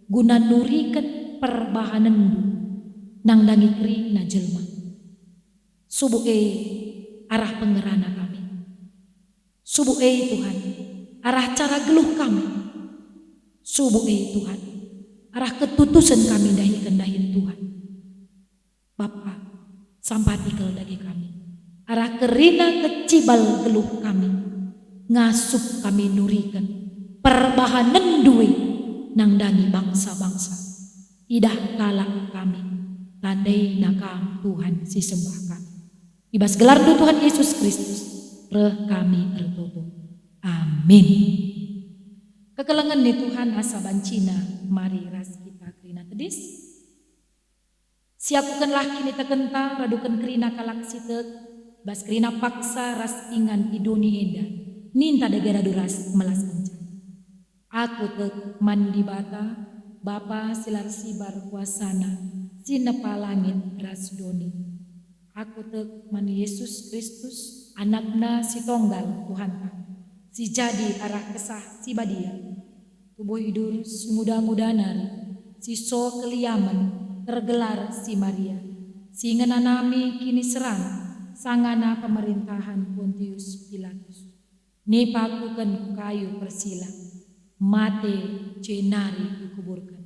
guna nurikan perbahanan du, nang dangi kri na jelma. Subuh arah pengerana kami. Subuh Tuhan, arah cara geluh kami. Subuh Tuhan, arah ketutusan kami dahin Tuhan. Bapa, sampatikel dagi kami. Arah kerina kecibal geluh kami. Ngasup kami nurikan. Perbahanan duwe nang dangi bangsa-bangsa. Idah kalak kami. Tandai nakam Tuhan si sembah kami. Ibas gelar du Tuhan Yesus Kristus. Reh kami tertutup. Amin. Kekelengan ni Tuhan asa bancina. Mari ras kita kerina tedis. Siakukanlah kini tekenta radukan kerina kalak sitek. Bas kerina paksa ras ingan idoni enda. Ninta degera duras melas kencan. Aku tek mandi bata. Bapa silar sibar kuasana. Sinepa langit ras doni. Aku tek man Yesus Kristus. Anakna si tonggal Tuhan. Si jadi arah kesah si badia. Tubuh hidur si muda-muda nari. Si so keliaman. Tergelar si Maria, si ngenanami kini serang, sangana pemerintahan Pontius Pilatus. Nipakukan kayu persila, mate cenari dikuburkan.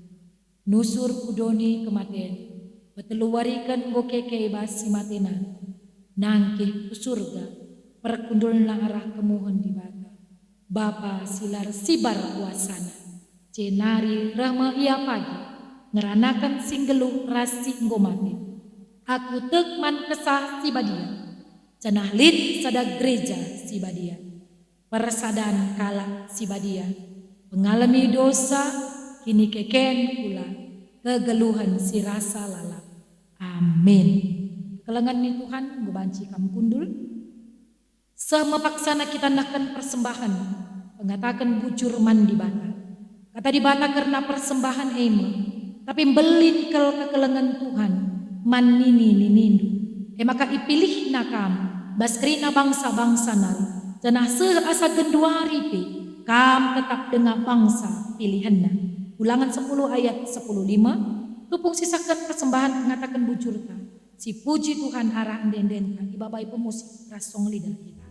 Nusur kudoni kematian, beteluwarikan gokeke bas si matena. Nangkih ke surga, perkundulna arah kemuhon di bata. Bapa silar sibar kuasana, cenari rahma ia pagi. Ngeranakan singgelu rasi ngomati. Aku tekman kesah si badia. Cenah lit sada gereja si badia. Persadan kala si badia. Mengalami dosa kini keken pula. Kegeluhan si rasa lalap. Amin. Kelengan ni Tuhan bebanci kam kundul. Semapaksana kita nakan persembahan. Pengatakan bujur man di bata. Kata di bata karena persembahan ema. Tapi belin kekelengan Tuhan man nini ninindu. Maka ipilih nakam baskrina bangsa-bangsa nari. Janah seasa genduari pe kam tetap dengan bangsa pilihanna. Ulangan 10 ayat 10:5. Tupung sisakan persembahan mengatakan bujurta. Si puji Tuhan arah dendenta ibabai pemusik rasong lidah kita.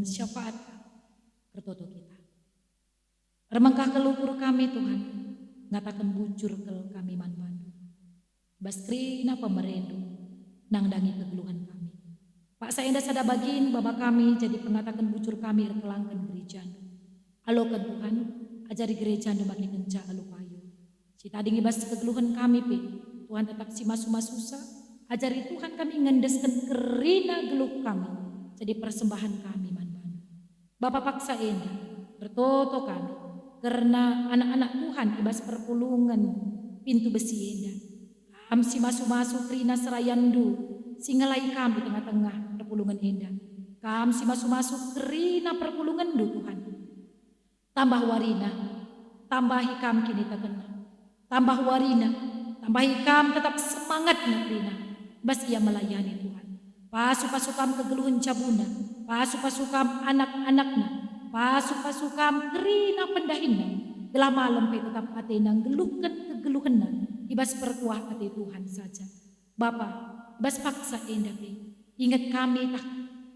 mohon syafaat kertoto kita. Remengkah kelukur kami Tuhan, ngatakan bujur ke kami mandu. Baskrina pemerendu, nangdangi kegeluhan kami. Pak saenda sada bagin baba kami jadi pengatakan bujur kami kelangkan gereja. Alokan Tuhan, ajari gereja makin kenca alupayu. Cita dingi bas kegeluhan kami pe, Tuhan tetap si masu-masusa, ajari Tuhan kami ngendeskan kerina geluh kami, jadi persembahan kami manban. Bapak paksa enda, bertoto kami, karena anak-anak Tuhan ibas perpulungan pintu besi enda. Am si masu-masu kerina serayandu, singalai kami tengah-tengah perpulungan enda. Kam si masu-masu kerina perpulungan du Tuhan. Tambah warina, tambah hikam kini terkena. Tambah warina, tambah hikam tetap semangat nakrina. Bas ia melayani Tuhan. Pasu-pasukam kegeluhan cabuna, pasu-pasukam anak-anakna, pasu-pasukam kerina pendahina. Gelah malam pe tetap atenang geluhkan kegeluhanna. Ibas perkuah hati Tuhan saja. Bapa, ibas paksa enda pe. Ingat kami tak,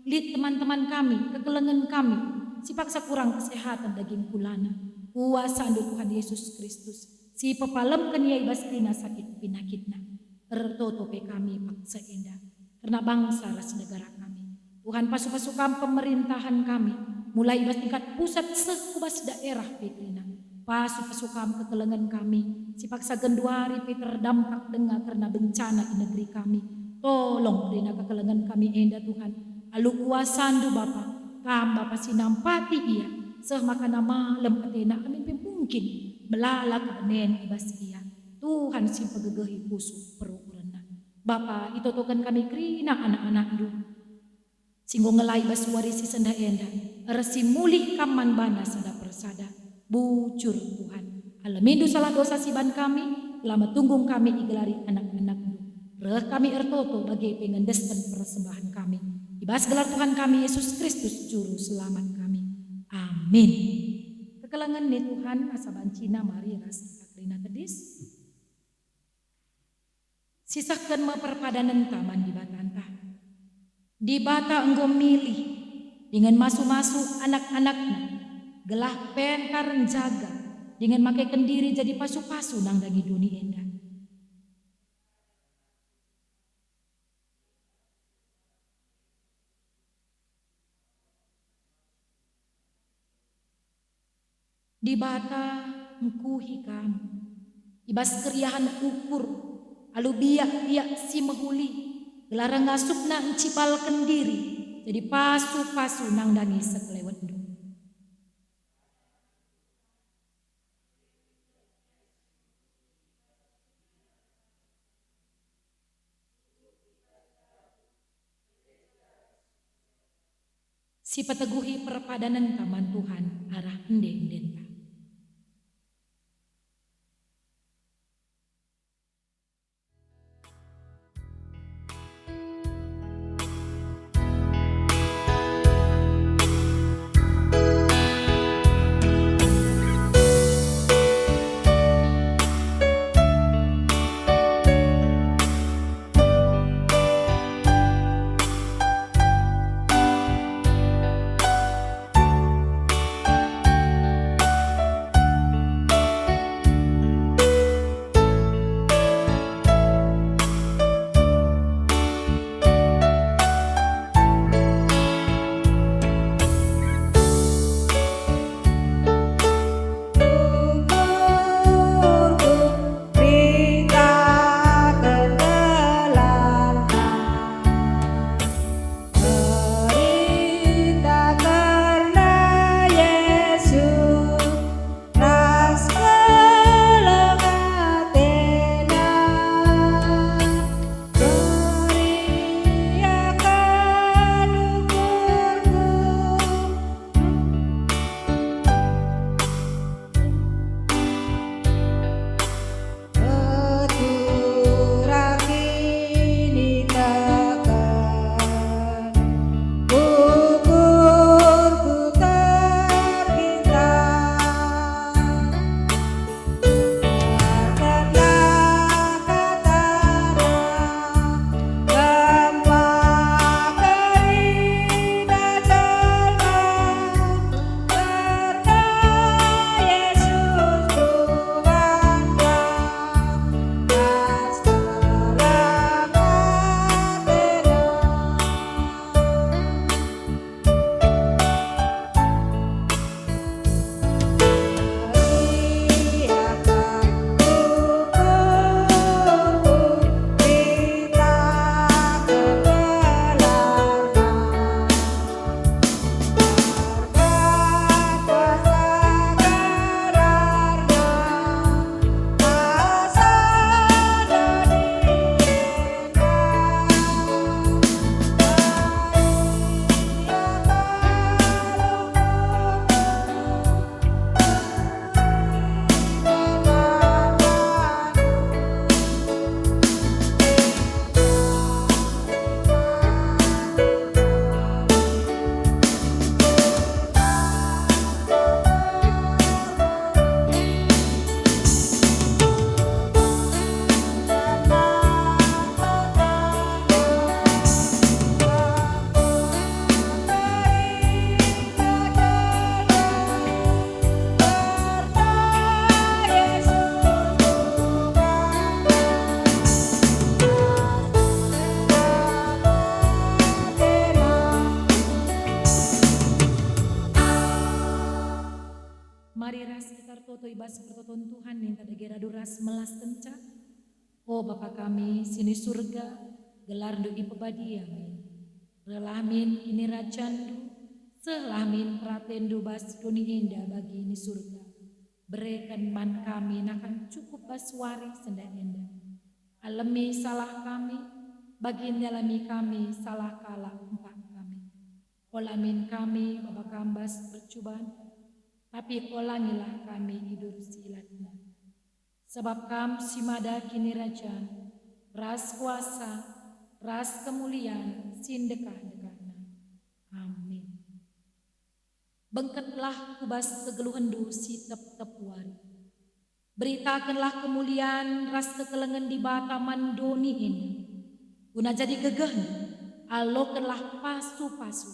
lihat teman-teman kami, kekelengan kami. Si paksa kurang kesehatan daging kulana. Kuasa ando Tuhan Yesus Kristus. Si pepalemkan ya ibas krina sakit pinakitna. Ertoto pe kami paksa enda. Karena bangsa ras negara kami. Tuhan pasu-pasukam pemerintahan kami. Mulai ibas tingkat pusat sekubas daerah pe krina. Pasu-pasukam kekelengan kami. Si paksa genduari pe terdampak dengar karena bencana di negeri kami. Tolong krina kekelengan kami enda Tuhan. Alu kuasandu Bapa. Kam Bapa sinampati ia. Seh makana malam atena kami mungkin melala kebenen ibas ia. Tuhan si pegegehi pusu perukuranna. Bapa itotokan kami krina anak-anak du. Singgo ngelai bas warisi senda enda. Resi mulih kaman bana sada persada. Bujur Tuhan. Alamindu salah dosa siban kami. Lama tunggung kami igelari anak-anak du. Reh kami ertoto bagi pengendeskan persembahan kami. Ibas gelar Tuhan kami Yesus Kristus juru selamat kami. Amin. Kekelangan nih Tuhan asaban Cina mari ras kakrina tedis. Sisakan perpadanan taman di batanta. Di bata enggo milih dengan masu-masu anak-anaknya. Gelah pentar jaga dengan makai kendiri jadi pasu-pasu nang dangi dunia endah. Di bata engkuhi kamu, ibas keriahan ukur, alu biak-biak si mehuli, gelarang ngasupna encipal kendiri, jadi pasu-pasu nang dangi sekelewat du. Si peteguhi perpadanan taman Tuhan arah enden-enden. Mari ras kita toto ibas pertoton Tuhan yang tak degera duras melas tenca. Oh Bapa kami sini surga gelar du ipebadia min. Relamin ini rajandu selamin pratendu bas doni indah bagi ini surga. Berikan man kami nakan cukup baswari senda indah. Alami salah kami bagi alami kami salah kalah empat kami. Olamin kami Bapa kambas percobaan. Tapi ulangilah kami hidur silatnya. Sebab kam simada kini rajan, ras kuasa, ras kemuliaan, sindekah-dekahna. Amin. Bengketlah kubas kegeluhendu si tep-tep wari. Beritakanlah kemuliaan ras kekelengan di bata mandoni ini. Guna jadi gegeh, alokanlah pasu-pasu,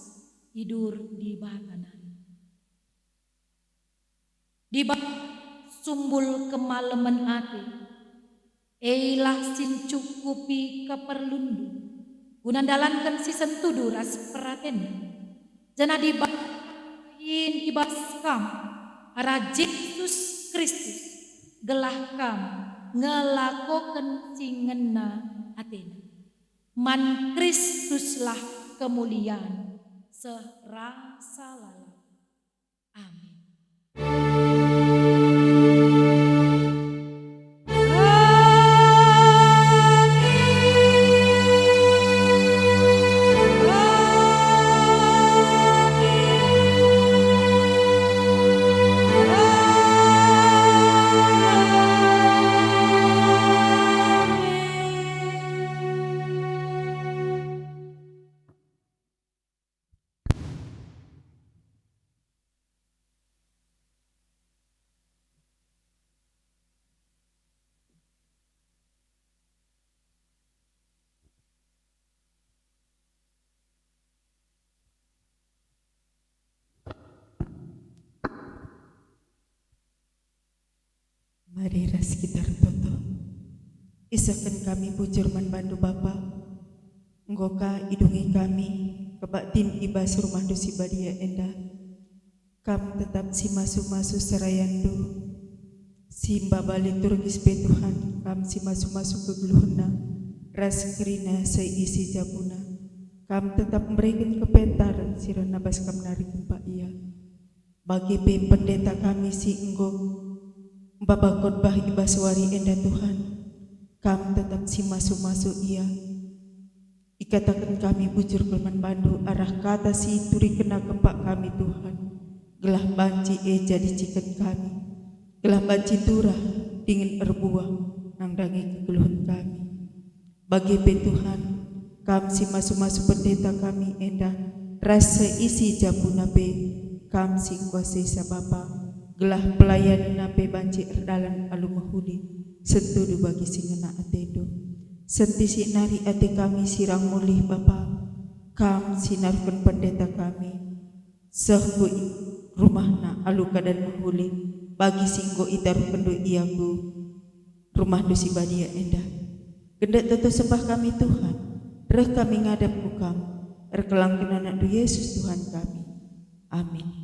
hidur di bata nari. Di sumbul kemalaman ati, eilah sin cukupi keperlundu, gunandalankan si sentudu ras peraten, jana di bahin ibas kam, arah Yesus Kristus, gelah kam, ngelakokan singena aten, man Kristuslah kemuliaan, serasa lala. Amin. Mari ras kita toto. Isakan kami bujur manbandu Bapa. Nggoka idungi kami kebaktin ibas rumah dosi badia endah. Kam tetap si masu-masu serayandu. Si mbaba liturgis be Tuhan. Kam si masu-masu kegeluhna. Ras kerina seisi jabuna. Kam tetap memberikan kepentaran sirana bas kam nari tempat ia. Bagi be pendeta kami si enggo Bapa khotbah ibaswari endah Tuhan, kam tetap si masuk-masuk ia. Ikatakan kami bujur kelman bandu arah kata si turi kena kempak kami Tuhan. Gelah banci jadi ciken kami, gelah banci turah dingin erbuah nang dangi kegeluhan kami. Bagi be Tuhan, kam si masuk-masuk pendeta kami endah rasa isi jabuna be, kam si kuasai sabapa. Gelah pelayan nape banci erdalan alu mahuli sentudu bagi singena atedo sentisi nari ate kami sirang mulih Bapa kam sinarkan pendeta kami sehku rumahna alu kadan mahuli bagi singgo itaru pendu iaku rumah dosi badia endah gendak toto sembah kami Tuhan reh kami ngadap ku kam erkelangkeun anak du Yesus Tuhan kami amin.